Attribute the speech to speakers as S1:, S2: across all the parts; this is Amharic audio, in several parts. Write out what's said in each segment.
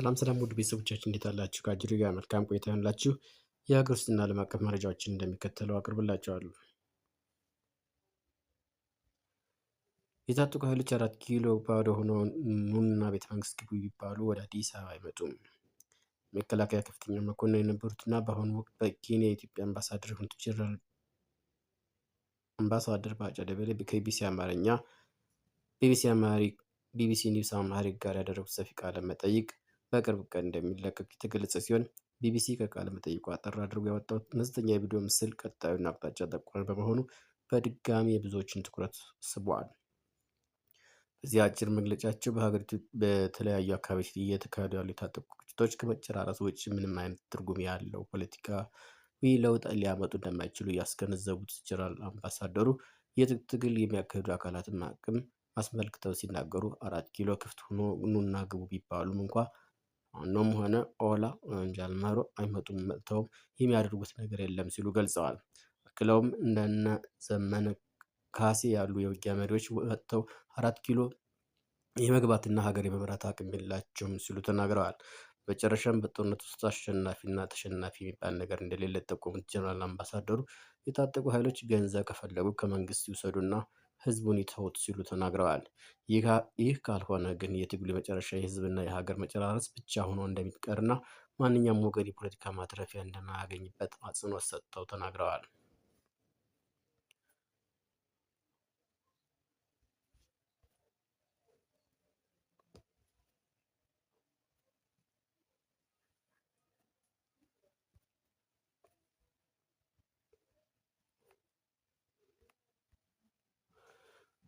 S1: ሰላም ውድ ቤተሰቦቻችን እንዴት አላችሁ? ከአጅሩ ጋር መልካም ቆይታ ይሁንላችሁ። የሀገር ውስጥና ዓለም አቀፍ መረጃዎችን እንደሚከተለው አቅርብላችኋለሁ። የታጠቁ ኃይሎች 4 ኪሎ ባዶ ሆኖ ኑና ቤተ መንግስት ግቡ ቢባሉ ወደ አዲስ አበባ አይመጡም። መከላከያ ከፍተኛ መኮንን የነበሩትና በአሁኑ ወቅት በኬንያ የኢትዮጵያ አምባሳደር የሆኑት ጀነራል አምባሳደር ባጫ ደበሌ ቢቢሲ ኒውስ አማሪክ ጋር ያደረጉት ሰፊ ቃለ መጠይቅ በቅርብ ቀን እንደሚለቀቅ የተገለጸ ሲሆን ቢቢሲ ከቃለ መጠይቁ አጠር አድርጎ ያወጣው አነስተኛ የቪዲዮ ምስል ቀጣዩን አቅጣጫ ጠቋሚ በመሆኑ በድጋሚ የብዙዎችን ትኩረት ስቧል። በዚህ አጭር መግለጫቸው በሀገሪቱ በተለያዩ አካባቢዎች እየተካሄዱ ያሉ የታጠቁ ግጭቶች ከመጨራረስ ውጭ ምንም አይነት ትርጉም ያለው ፖለቲካዊ ለውጥ ሊያመጡ እንደማይችሉ ያስገነዘቡት ጀነራል አምባሳደሩ የትጥቅ ትግል የሚያካሂዱ አካላትን አቅም አስመልክተው ሲናገሩ 4 ኪሎ ክፍት ሆኖ ኑና ግቡ ቢባሉም እንኳ ፋኖም ሆነ ኦላ ጃልመሮ አይመጡም፣ መጥተውም የሚያደርጉት ነገር የለም ሲሉ ገልጸዋል። አክለውም እንደነ ዘመነ ካሴ ያሉ የውጊያ መሪዎች ወጥተው 4 ኪሎ የመግባትና ሀገር የመምራት አቅም የላቸውም ሲሉ ተናግረዋል። በመጨረሻም በጦርነት ውስጥ አሸናፊና ተሸናፊ የሚባል ነገር እንደሌለ የጠቆሙት ጀነራል አምባሳደሩ የታጠቁ ኃይሎች ገንዘብ ከፈለጉ ከመንግስት ይውሰዱና ህዝቡን ይተውት ሲሉ ተናግረዋል። ይህ ካልሆነ ግን የትግሉ መጨረሻ የህዝብና የሀገር መጨራረስ ብቻ ሆኖ እንደሚቀርና ማንኛውም ወገን የፖለቲካ ማትረፊያ እንደማያገኝበት አጽንኦት ሰጥተው ተናግረዋል።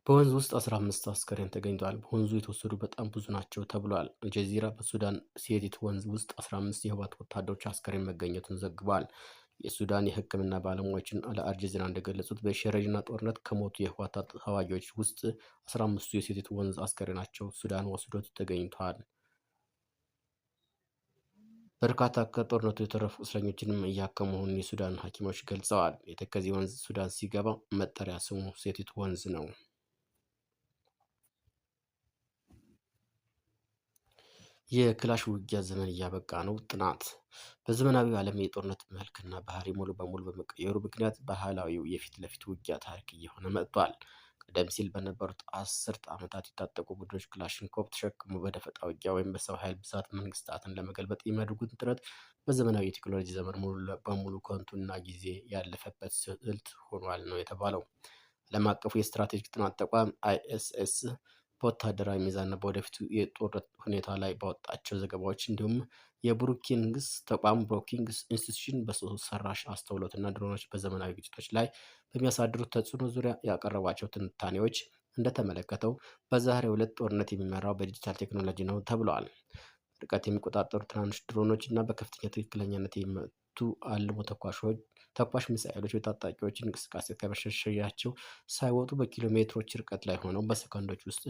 S1: በወንዝ ውስጥ 15 አስከሬን ተገኝቷል። በወንዙ የተወሰዱ በጣም ብዙ ናቸው ተብሏል። አልጀዚራ በሱዳን ሴቲት ወንዝ ውስጥ 15 የህወሓት ወታደሮች አስከሬን መገኘቱን ዘግቧል። የሱዳን የህክምና ባለሙያዎችን ለአልጀዚራ እንደገለጹት በሸረሪና ጦርነት ከሞቱ የህወሓት ተዋጊዎች ውስጥ 15ቱ የሴቲት ወንዝ አስከሬናቸው ሱዳን ወስዶት ተገኝቷል። በርካታ ከጦርነቱ የተረፉ እስረኞችንም እያከሙ መሆኑን የሱዳን ሐኪሞች ገልጸዋል። የተከዜ ወንዝ ሱዳን ሲገባ መጠሪያ ስሙ ሴቲት ወንዝ ነው። የክላሽ ውጊያ ዘመን እያበቃ ነው። ጥናት በዘመናዊው ዓለም የጦርነት መልክና ባህሪ ሙሉ በሙሉ በመቀየሩ ምክንያት ባህላዊው የፊት ለፊት ውጊያ ታሪክ እየሆነ መጥቷል። ቀደም ሲል በነበሩት 10 ዓመታት የታጠቁ ቡድኖች ክላሽንኮቭ ተሸክሞ በደፈጣ ውጊያ ወይም በሰው ኃይል ብዛት መንግስታትን ለመገልበጥ የሚያደርጉትን ጥረት በዘመናዊ የቴክኖሎጂ ዘመን ሙሉ በሙሉ ከንቱና ጊዜ ያለፈበት ስልት ሆኗል ነው የተባለው። ዓለም አቀፉ የስትራቴጂክ ጥናት ተቋም አይኤስኤስ በወታደራዊ ሚዛንና በወደፊቱ የጦርነት ሁኔታ ላይ ባወጣቸው ዘገባዎች እንዲሁም የብሩኪንግስ ተቋም ብሮኪንግስ ኢንስቲትዩሽን በሰው ሰራሽ አስተውሎትና ድሮኖች በዘመናዊ ግጭቶች ላይ በሚያሳድሩት ተጽዕኖ ዙሪያ ያቀረቧቸው ትንታኔዎች እንደተመለከተው በዛሬው ዕለት ጦርነት የሚመራው በዲጂታል ቴክኖሎጂ ነው ተብለዋል። ርቀት የሚቆጣጠሩ ትናንሽ ድሮኖች እና በከፍተኛ ትክክለኛነት የሚመቱ አልሞ ተኳሽ ሚሳኤሎች የታጣቂዎችን እንቅስቃሴ ከመሸሸጊያቸው ሳይወጡ በኪሎ ሜትሮች ርቀት ላይ ሆነው በሰከንዶች ውስጥ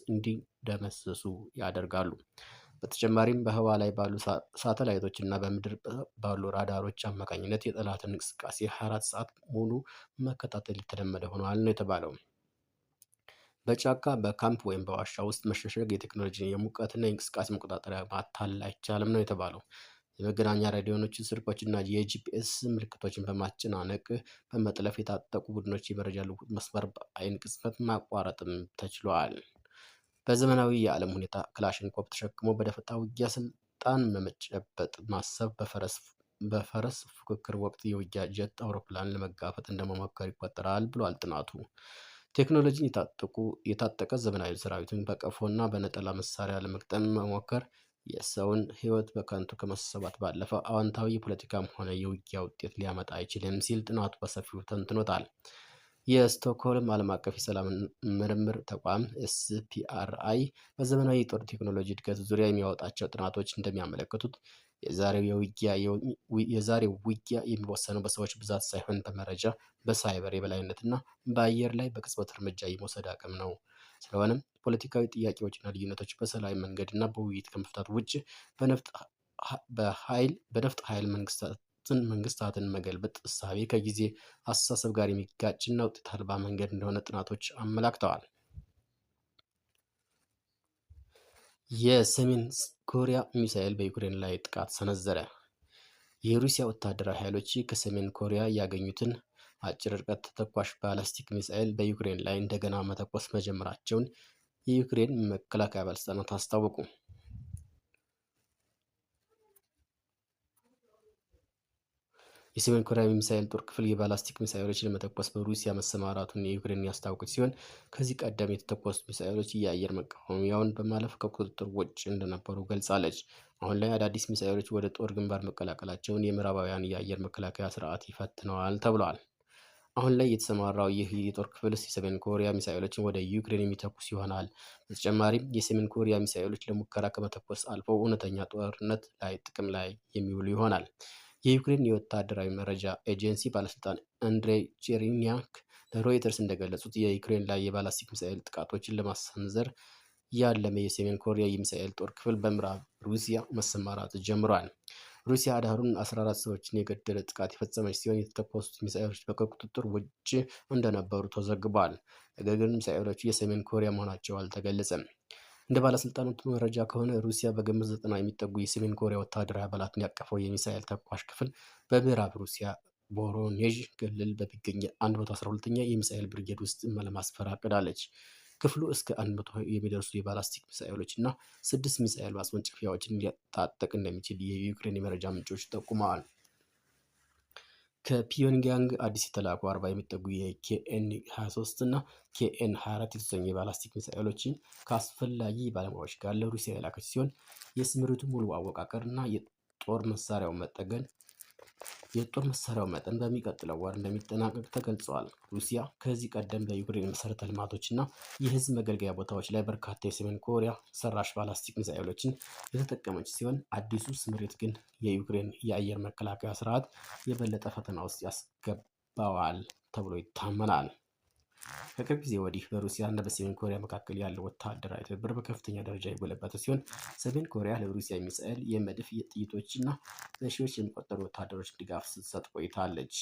S1: እንዲደመሰሱ ያደርጋሉ። በተጨማሪም በህዋ ላይ ባሉ ሳተላይቶች እና በምድር ባሉ ራዳሮች አማካኝነት የጠላትን እንቅስቃሴ 24 ሰዓት ሙሉ መከታተል የተለመደ ሆኗል ነው የተባለው። በጫካ በካምፕ ወይም በዋሻ ውስጥ መሸሸግ የቴክኖሎጂን የሙቀትና የእንቅስቃሴ መቆጣጠሪያ ማታለል አይቻልም ነው የተባለው። የመገናኛ ሬዲዮኖችን፣ ስልኮችና የጂፒኤስ ምልክቶችን በማጨናነቅ በመጥለፍ የታጠቁ ቡድኖች የመረጃ ልውውጥ መስመር በአይን ቅጽበት ማቋረጥም ተችሏል። በዘመናዊ የዓለም ሁኔታ ክላሽንኮቭ ተሸክሞ በደፈጣ ውጊያ ስልጣን መጨበጥ ማሰብ በፈረስ ፉክክር ወቅት የውጊያ ጀት አውሮፕላን ለመጋፈጥ እንደመሞከር ይቆጠራል ብሏል ጥናቱ። ቴክኖሎጂን የታጠቀ ዘመናዊ ሰራዊትን በቀፎና በነጠላ መሳሪያ ለመግጠም መሞከር የሰውን ሕይወት በከንቱ ከመሰዋት ባለፈ አዎንታዊ የፖለቲካም ሆነ የውጊያ ውጤት ሊያመጣ አይችልም ሲል ጥናቱ በሰፊው ተንትኖታል። የስቶክሆልም ዓለም አቀፍ የሰላም ምርምር ተቋም ኤስፒአርአይ በዘመናዊ የጦር ቴክኖሎጂ እድገት ዙሪያ የሚያወጣቸው ጥናቶች እንደሚያመለክቱት የዛሬው ውጊያ የሚወሰነው በሰዎች ብዛት ሳይሆን በመረጃ፣ በሳይበር የበላይነትና በአየር ላይ በቅጽበት እርምጃ የመውሰድ አቅም ነው። ስለሆነም ፖለቲካዊ ጥያቄዎችና ልዩነቶች በሰላማዊ መንገድና በውይይት ከመፍታት ውጭ በነፍጥ ኃይል መንግስታትን መገልበጥ እሳቤ ከጊዜ አስተሳሰብ ጋር የሚጋጭና ውጤት አልባ መንገድ እንደሆነ ጥናቶች አመላክተዋል። የሰሜን ኮሪያ ሚሳኤል በዩክሬን ላይ ጥቃት ሰነዘረ። የሩሲያ ወታደራዊ ኃይሎች ከሰሜን ኮሪያ ያገኙትን አጭር ርቀት ተተኳሽ ባላስቲክ ሚሳኤል በዩክሬን ላይ እንደገና መተኮስ መጀመራቸውን የዩክሬን መከላከያ ባለስልጣናት አስታወቁ። የሰሜን ኮሪያ ሚሳኤል ጦር ክፍል የባላስቲክ ሚሳኤሎችን ለመተኮስ በሩሲያ መሰማራቱን የዩክሬን ያስታወቀች ሲሆን ከዚህ ቀደም የተተኮሱት ሚሳኤሎች የአየር መቃወሚያውን በማለፍ ከቁጥጥር ውጭ እንደነበሩ ገልጻለች። አሁን ላይ አዳዲስ ሚሳኤሎች ወደ ጦር ግንባር መቀላቀላቸውን የምዕራባውያን የአየር መከላከያ ስርዓት ይፈትነዋል ተብሏል። አሁን ላይ የተሰማራው ይህ የጦር ክፍል የሰሜን ኮሪያ ሚሳኤሎችን ወደ ዩክሬን የሚተኩስ ይሆናል። በተጨማሪም የሰሜን ኮሪያ ሚሳኤሎች ለሙከራ ከመተኮስ አልፈው እውነተኛ ጦርነት ላይ ጥቅም ላይ የሚውሉ ይሆናል። የዩክሬን የወታደራዊ መረጃ ኤጀንሲ ባለስልጣን አንድሬይ ቼርኒያክ ለሮይተርስ እንደገለጹት የዩክሬን ላይ የባላስቲክ ሚሳኤል ጥቃቶችን ለማሰንዘር ያለመ የሰሜን ኮሪያ የሚሳኤል ጦር ክፍል በምዕራብ ሩሲያ መሰማራት ጀምሯል። ሩሲያ አዳሩን 14 ሰዎችን የገደለ ጥቃት የፈጸመች ሲሆን የተተኮሱት ሚሳኤሎች ከቁጥጥር ውጭ እንደነበሩ ተዘግቧል። ነገር ግን ሚሳኤሎቹ የሰሜን ኮሪያ መሆናቸው አልተገለጸም። እንደ ባለስልጣናቱ መረጃ ከሆነ ሩሲያ በግምት 90 የሚጠጉ የሰሜን ኮሪያ ወታደራዊ አባላትን ያቀፈው የሚሳኤል ተኳሽ ክፍል በምዕራብ ሩሲያ ቮሮኔዥ ክልል በሚገኝ 112ኛ የሚሳኤል ብርጌድ ውስጥ ለማስፈር አቅዳለች። ክፍሉ እስከ 100 የሚደርሱ የባላስቲክ ሚሳኤሎች እና 6 ሚሳኤል ማስወንጨፊያዎችን ሊያጣጥቅ እንደሚችል የዩክሬን የመረጃ ምንጮች ጠቁመዋል። ከፒዮንግያንግ አዲስ የተላኩ 40 የሚጠጉ የኬኤን 23 እና ኬኤን 24 የተሰኙ የባላስቲክ ሚሳኤሎችን ከአስፈላጊ ባለሙያዎች ጋር ለሩሲያ የላከች ሲሆን የስምሪቱ ሙሉ አወቃቀር እና የጦር መሳሪያው መጠን በሚቀጥለው ወር እንደሚጠናቀቅ ተገልጸዋል። ሩሲያ ከዚህ ቀደም በዩክሬን መሰረተ ልማቶች እና የህዝብ መገልገያ ቦታዎች ላይ በርካታ የሰሜን ኮሪያ ሰራሽ ባላስቲክ ሚሳኤሎችን የተጠቀመች ሲሆን አዲሱ ስምሪት ግን የዩክሬን የአየር መከላከያ ስርዓት የበለጠ ፈተና ውስጥ ያስገባዋል ተብሎ ይታመናል። ከቅርብ ጊዜ ወዲህ በሩሲያ እና በሰሜን ኮሪያ መካከል ያለው ወታደራዊ ትብብር በከፍተኛ ደረጃ የጎለበተ ሲሆን ሰሜን ኮሪያ ለሩሲያ የሚሳኤል፣ የመድፍ ጥይቶች እና በሺዎች የሚቆጠሩ ወታደሮች ድጋፍ ስትሰጥ ቆይታለች።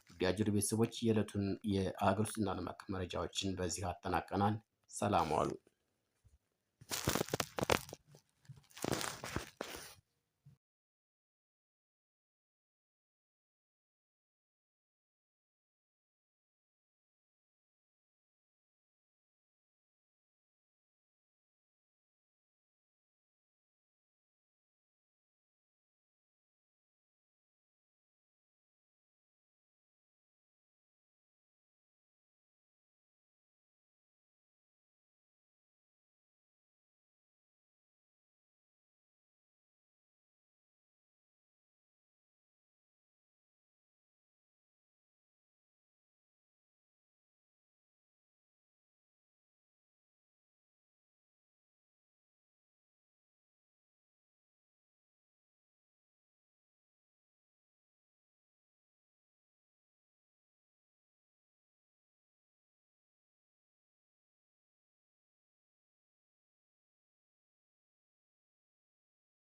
S1: ውድ የአጅር ቤተሰቦች የዕለቱን የሀገር ውስጥና ዓለም አቀፍ መረጃዎችን በዚህ አጠናቀናል። ሰላም ዋሉ።